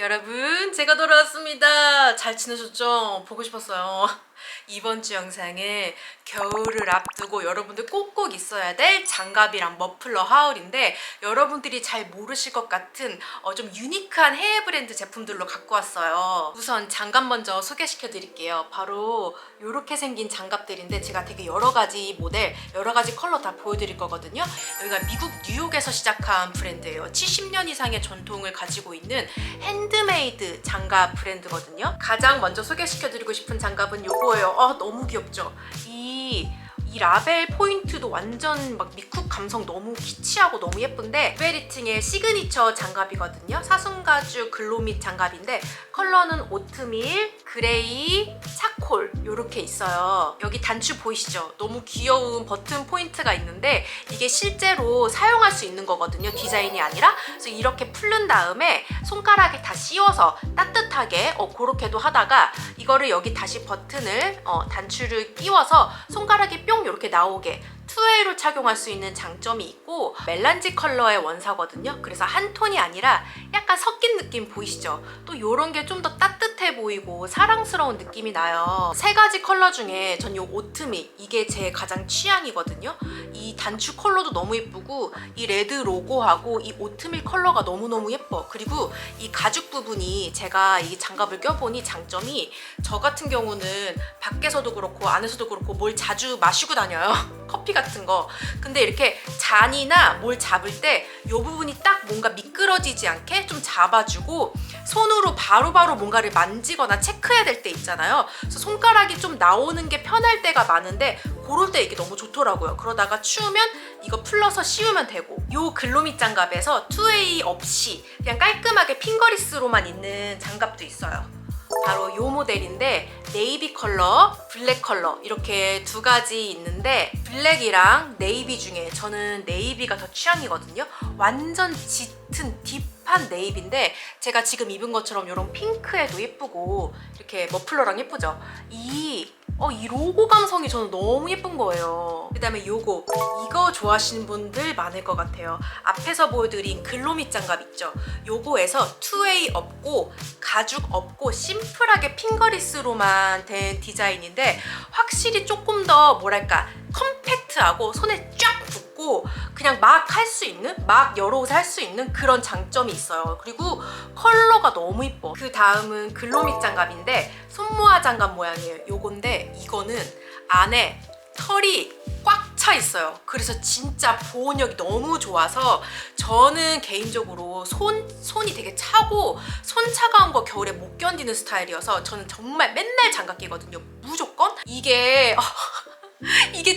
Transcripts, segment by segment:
여러분, 제가 돌아왔습니다. 잘 지내셨죠? 보고 싶었어요. 이번 주 영상은 겨울을 앞두고 여러분들 꼭꼭 있어야 될 장갑이랑 머플러 하울인데, 여러분들이 잘 모르실 것 같은 좀 유니크한 해외 브랜드 제품들로 갖고 왔어요. 우선 장갑 먼저 소개시켜 드릴게요. 바로 이렇게 생긴 장갑들인데, 제가 되게 여러 가지 모델, 여러 가지 컬러 다 보여드릴 거거든요. 여기가 미국 뉴욕에서 시작한 브랜드예요. 70년 이상의 전통을 가지고 있는 핸드메이드 장갑 브랜드거든요. 가장 먼저 소개시켜 드리고 싶은 장갑은 요거예요. 너무 귀엽죠? 이 라벨 포인트도 완전 막 미쿡 감성 너무 키치하고 너무 예쁜데, 베리팅의 시그니처 장갑이거든요. 사슴가죽 글로밋 장갑인데, 컬러는 오트밀, 그레이, 차콜 이렇게 있어요. 여기 단추 보이시죠? 너무 귀여운 버튼 포인트가 있는데, 이게 실제로 사용할 수 있는 거거든요. 디자인이 아니라. 그래서 이렇게 풀른 다음에 손가락에 다 씌워서 따뜻하게 그렇게도 하다가, 이거를 여기 다시 버튼을 단추를 끼워서 손가락에 뿅 이렇게 나오게 2A로 착용할 수 있는 장점이 있고, 멜란지 컬러의 원사거든요. 그래서 한 톤이 아니라 약간 섞인 느낌 보이시죠? 또 이런 게 좀 더 따뜻해 보이고 사랑스러운 느낌이 나요. 세 가지 컬러 중에 전 이 오트밀, 이게 제 가장 취향이거든요. 이 단추 컬러도 너무 예쁘고, 이 레드 로고하고 이 오트밀 컬러가 너무너무 예뻐. 그리고 이 가죽 부분이, 제가 이 장갑을 껴보니 장점이, 저 같은 경우는 밖에서도 그렇고 안에서도 그렇고 뭘 자주 마시고 다녀요. 커피 같은 거. 근데 이렇게 잔이나 뭘 잡을 때 이 부분이 딱 뭔가 미끄러지지 않게 좀 잡아주고, 손으로 바로바로 뭔가를 만지거나 체크해야 될 때 있잖아요. 그래서 손가락이 좀 나오는 게 편할 때가 많은데, 그럴 때 이게 너무 좋더라고요. 그러다가 추우면 이거 풀러서 씌우면 되고, 요 글로밋 장갑에서 2A 없이 그냥 깔끔하게 핑거리스로만 있는 장갑도 있어요. 바로 요 모델인데, 네이비 컬러, 블랙 컬러 이렇게 두 가지 있는데, 블랙이랑 네이비 중에 저는 네이비가 더 취향이거든요. 완전 짙은 딥한 네이비인데, 제가 지금 입은 것처럼 이런 핑크에도 예쁘고 이렇게 머플러랑 예쁘죠? 이 로고 감성이 저는 너무 예쁜 거예요. 그 다음에 이거 좋아하시는 분들 많을 것 같아요. 앞에서 보여드린 글로밋 장갑 있죠? 요거에서 2A 없고 가죽 없고 심플하게 핑거리스로만 된 디자인인데, 확실히 조금 더 뭐랄까 컴팩트하고 손에 쫙 붙고 그냥 막 할 수 있는, 막 여러 옷 할 수 있는 그런 장점이 있어요. 그리고 컬러가 너무 이뻐. 그 다음은 글로밋 장갑인데, 손모아 장갑 모양이에요. 요건데 이거는 안에 털이 꽉 차 있어요. 그래서 진짜 보온력이 너무 좋아서, 저는 개인적으로 손이 되게 차고 손 차가운 거 겨울에 못 견디는 스타일이어서, 저는 정말 맨날 장갑 끼거든요. 무조건. 이게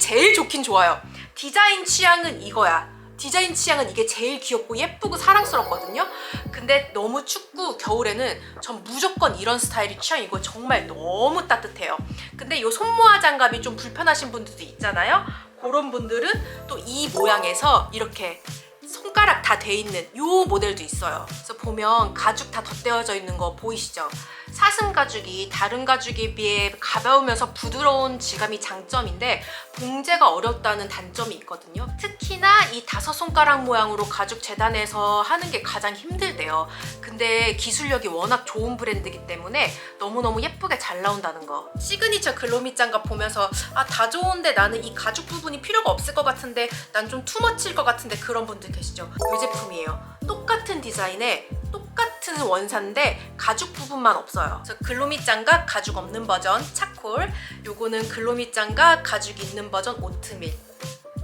제일 좋긴 좋아요. 디자인 취향은 이거야. 디자인 취향은 이게 제일 귀엽고 예쁘고 사랑스럽거든요. 근데 너무 춥고 겨울에는 전 무조건 이런 스타일이 취향이고, 정말 너무 따뜻해요. 근데 이 손모아 장갑이 좀 불편하신 분들도 있잖아요. 그런 분들은 또 이 모양에서 이렇게 손가락 다 돼 있는 이 모델도 있어요. 그래서 보면 가죽 다 덧대어져 있는 거 보이시죠? 사슴 가죽이 다른 가죽에 비해 가벼우면서 부드러운 질감이 장점인데, 봉제가 어렵다는 단점이 있거든요. 특히나 이 5손가락 모양으로 가죽 재단해서 하는 게 가장 힘들대요. 근데 기술력이 워낙 좋은 브랜드이기 때문에 너무너무 예쁘게 잘 나온다는 거. 시그니처 글로밋 장갑 보면서 다 좋은데 나는 이 가죽 부분이 필요가 없을 것 같은데, 난 좀 투머치일 것 같은데, 그런 분들 계시죠? 이 제품이에요. 똑같은 디자인에 똑같은 원사인데 가죽 부분만 없어요. 그래서 글로밋 장갑 가죽 없는 버전 차콜, 요거는 글로밋 장갑 가죽 있는 버전 오트밀.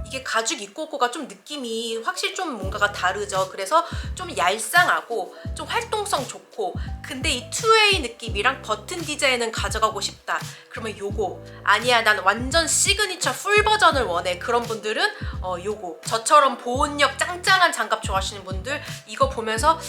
이게 가죽 있고 없고가 좀 느낌이 확실히 좀 뭔가가 다르죠. 그래서 좀 얄쌍하고 좀 활동성 좋고, 근데 이 2A 느낌이랑 버튼 디자인은 가져가고 싶다, 그러면 요거. 아니야, 난 완전 시그니처 풀 버전을 원해, 그런 분들은 요거. 저처럼 보온력 짱짱한 장갑 좋아하시는 분들, 이거 보면서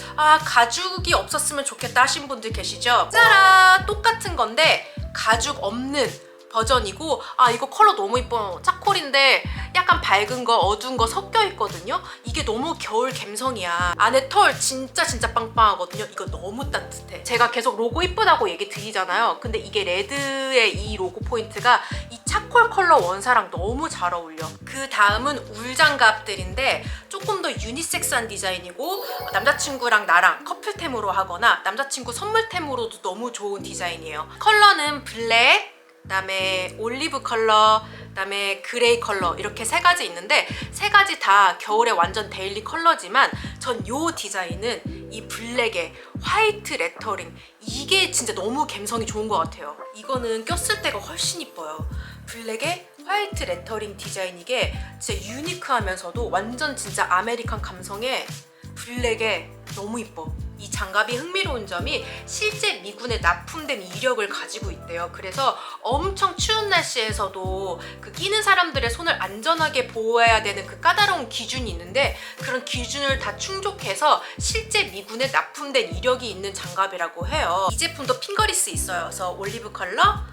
가죽이 없었으면 좋겠다 하신 분들 계시죠? 짜란! 똑같은 건데 가죽 없는 버전이고, 아 이거 컬러 너무 이뻐요. 차콜인데 약간 밝은 거 어두운 거 섞여 있거든요. 이게 너무 겨울 감성이야. 안에 털 진짜 빵빵하거든요. 이거 너무 따뜻해. 제가 계속 로고 이쁘다고 얘기 드리잖아요. 근데 이게 레드의 이 로고 포인트가 이 차콜 컬러 원사랑 너무 잘 어울려. 그 다음은 울장갑들인데 조금 더 유니섹스한 디자인이고, 남자친구랑 나랑 커플템으로 하거나 남자친구 선물템으로도 너무 좋은 디자인이에요. 컬러는 블랙, 그다음에 올리브 컬러, 그다음에 그레이 컬러, 이렇게 세 가지 있는데 세 가지 다 겨울에 완전 데일리 컬러지만 전 요 디자인은 이 블랙에 화이트 레터링, 이게 진짜 너무 감성이 좋은 것 같아요. 이거는 꼈을 때가 훨씬 이뻐요. 블랙에 화이트 레터링 디자인, 이게 진짜 유니크하면서도 완전 진짜 아메리칸 감성의 블랙에 너무 이뻐. 이 장갑이 흥미로운 점이 실제 미군에 납품된 이력을 가지고 있대요. 그래서 엄청 추운 날씨에서도 그 끼는 사람들의 손을 안전하게 보호해야 되는 그 까다로운 기준이 있는데, 그런 기준을 다 충족해서 실제 미군에 납품된 이력이 있는 장갑이라고 해요. 이 제품도 핑거리스 있어요. 그래서 올리브 컬러,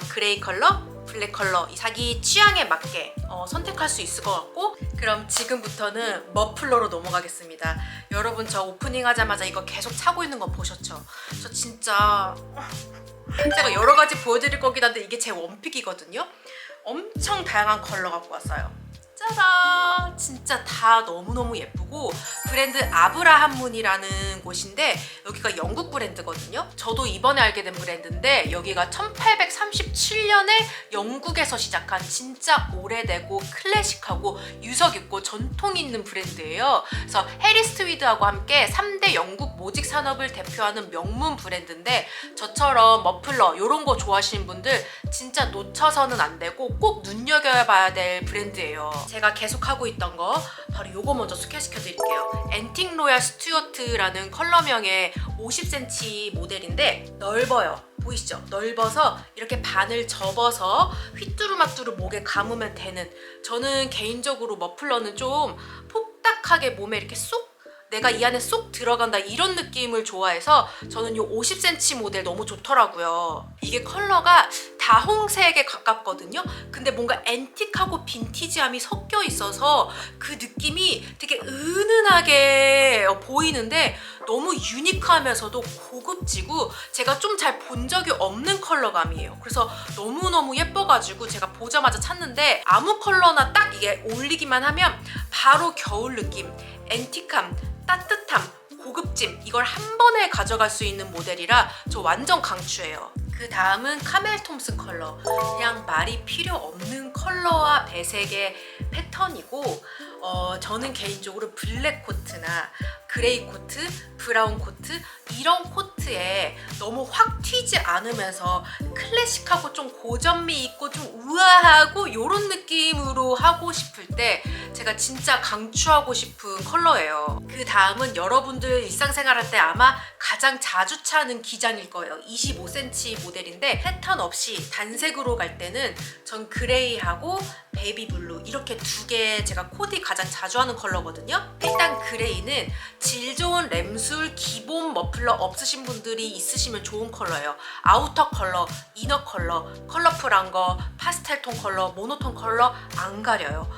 그레이 컬러, 블랙 컬러, 이 자기 취향에 맞게 선택할 수 있을 것 같고, 그럼 지금부터는 머플러로 넘어가겠습니다. 여러분, 저 오프닝 하자마자 이거 계속 차고 있는 거 보셨죠? 저 진짜 제가 여러 가지 보여드릴 거긴 한데 이게 제 원픽이거든요. 엄청 다양한 컬러 갖고 왔어요. 짜란! 진짜 다 너무너무 예쁘고, 브랜드 아브라함문이라는 곳인데 여기가 영국 브랜드거든요. 저도 이번에 알게 된 브랜드인데 여기가 1837년에 영국에서 시작한 진짜 오래되고 클래식하고 유서 깊고 전통 있는 브랜드예요. 그래서 해리 스트위드하고 함께 3대 영국 모직 산업을 대표하는 명문 브랜드인데, 저처럼 머플러 이런 거 좋아하시는 분들 진짜 놓쳐서는 안 되고 꼭 눈여겨봐야 될 브랜드예요. 제가 계속 하고 있던 거 바로 요거 먼저 소개시켜 드릴게요. 앤틱 로얄 스튜어트라는 컬러명의 50cm 모델인데 넓어요. 보이시죠? 넓어서 이렇게 반을 접어서 휘뚜루마뚜루 목에 감으면 되는, 저는 개인적으로 머플러는 좀 폭닥하게 몸에 이렇게 쏙, 내가 이 안에 쏙 들어간다 이런 느낌을 좋아해서 저는 이 50cm 모델 너무 좋더라고요. 이게 컬러가 다홍색에 가깝거든요. 근데 뭔가 앤틱하고 빈티지함이 섞여 있어서 그 느낌이 되게 은은하게 보이는데 너무 유니크하면서도 고급지고 제가 좀 잘 본 적이 없는 컬러감이에요. 그래서 너무너무 예뻐가지고 제가 보자마자 찾는데, 아무 컬러나 딱 이게 어울리기만 하면 바로 겨울 느낌, 앤틱함, 따뜻함, 고급짐, 이걸 한 번에 가져갈 수 있는 모델이라 저 완전 강추해요. 그 다음은 카멜 톰슨 컬러. 그냥 말이 필요 없는 컬러와 배색의 패턴이고, 저는 개인적으로 블랙 코트나 그레이 코트, 브라운 코트, 이런 코트에 너무 확 튀지 않으면서 클래식하고 좀 고전미 있고 좀 우아하고 이런 느낌으로 하고 싶을 때 제가 진짜 강추하고 싶은 컬러예요. 그 다음은 여러분들 일상생활 할 때 아마 가장 자주 차는 기장일 거예요. 25cm 모델인데 패턴 없이 단색으로 갈 때는 전 그레이하고 베이비블루, 이렇게 두 개 제가 코디 가장 자주 하는 컬러거든요. 일단 그레이는 질 좋은 램술 기본 머플러 없으신 분들이 있으시면 좋은 컬러예요. 아우터 컬러, 이너 컬러, 컬러풀한 거, 파스텔 톤 컬러, 모노톤 컬러 안 가려요.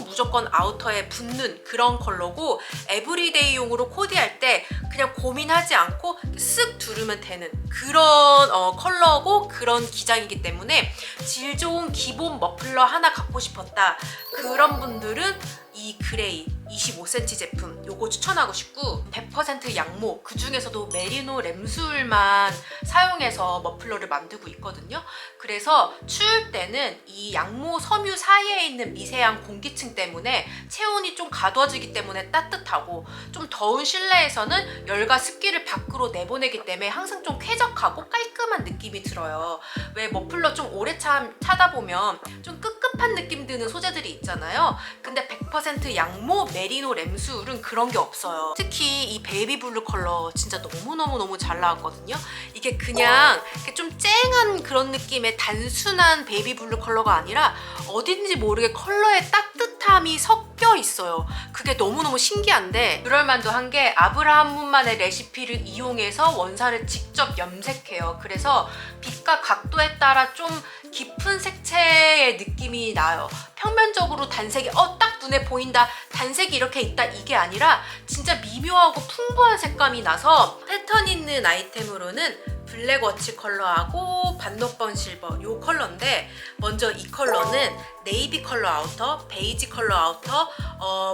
무조건 아우터에 붙는 그런 컬러고, 에브리데이용으로 코디할 때 그냥 고민하지 않고 쓱 두르면 되는 그런 컬러고 그런 기장이기 때문에 질 좋은 기본 머플러 하나 갖고 싶었다, 그런 분들은 이 그레이 25cm 제품 요거 추천하고 싶고, 100% 양모, 그 중에서도 메리노 램술만 사용해서 머플러를 만들고 있거든요. 그래서 추울 때는 이 양모 섬유 사이에 있는 미세한 공기층 때문에 체온이 좀 가둬지기 때문에 따뜻하고, 좀 더운 실내에서는 열과 습기를 밖으로 내보내기 때문에 항상 좀 쾌적하고 깔끔한 느낌이 들어요. 왜 머플러 좀 오래 차다 보면 좀 꿉꿉한 느낌 드는 소재들이 있잖아요. 근데 100% 양모 메리노 램술은 그런 게 없어요. 특히 이 베이비블루 컬러 진짜 너무 잘 나왔거든요. 이게 그냥 좀 쨍한 그런 느낌의 단순한 베이비블루 컬러가 아니라 어딘지 모르게 컬러의 따뜻함이 섞여 있어요. 그게 너무너무 신기한데, 그럴만도 한 게 아브라함문만의 레시피를 이용해서 원사를 직접 염색해요. 그래서 빛과 각도에 따라 좀 깊은 색채의 느낌이 나요. 평면적으로 단색이 딱 눈에 보인다, 단색이 이렇게 있다, 이게 아니라 진짜 미묘하고 풍부한 색감이 나서 패턴 있는 아이템으로는 블랙 워치 컬러하고 반노번 실버 요 컬러인데, 먼저 이 컬러는 네이비 컬러 아우터, 베이지 컬러 아우터,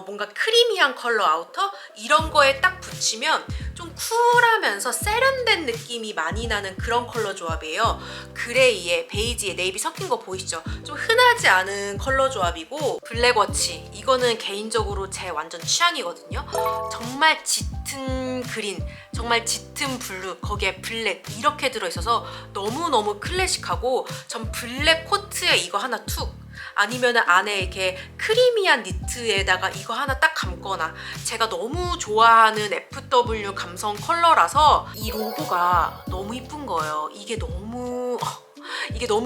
뭔가 크리미한 컬러 아우터, 이런 거에 딱 붙이면 좀 쿨하면서 세련된 느낌이 많이 나는 그런 컬러 조합이에요. 그레이에 베이지에 네이비 섞인 거 보이시죠? 좀 흔하지 않은 컬러 조합이고, 블랙 워치 이거는 개인적으로 제 완전 취향이거든요. 정말 짙은 그린, 정말 짙은 블루, 거기에 블랙 이렇게 들어있어서 너무너무 클래식하고, 전 블랙 코트에 이거 하나 툭, 아니면 안에 이렇게 크리미한 니트에다가 이거 하나 딱 감거나, 제가 너무 좋아하는 FW 감성 컬러라서 이 로고가 너무 이쁜 거예요. 이게 너무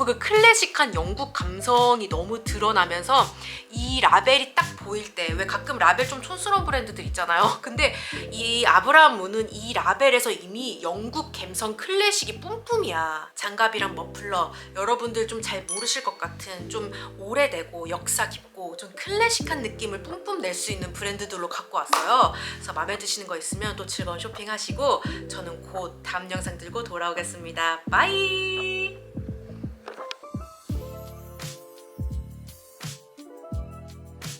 그 클래식한 영국 감성이 너무 드러나면서, 이 라벨이 딱 보일 때, 왜 가끔 라벨 좀 촌스러운 브랜드들 있잖아요. 근데 이 아브라함 문은 이 라벨에서 이미 영국 감성 클래식이 뿜뿜이야. 장갑이랑 머플러, 여러분들 좀 잘 모르실 것 같은 좀 오래되고 역사 깊고 좀 클래식한 느낌을 뿜뿜 낼 수 있는 브랜드들로 갖고 왔어요. 그래서 마음에 드시는 거 있으면 또 즐거운 쇼핑하시고, 저는 곧 다음 영상 들고 돌아오겠습니다. 바이.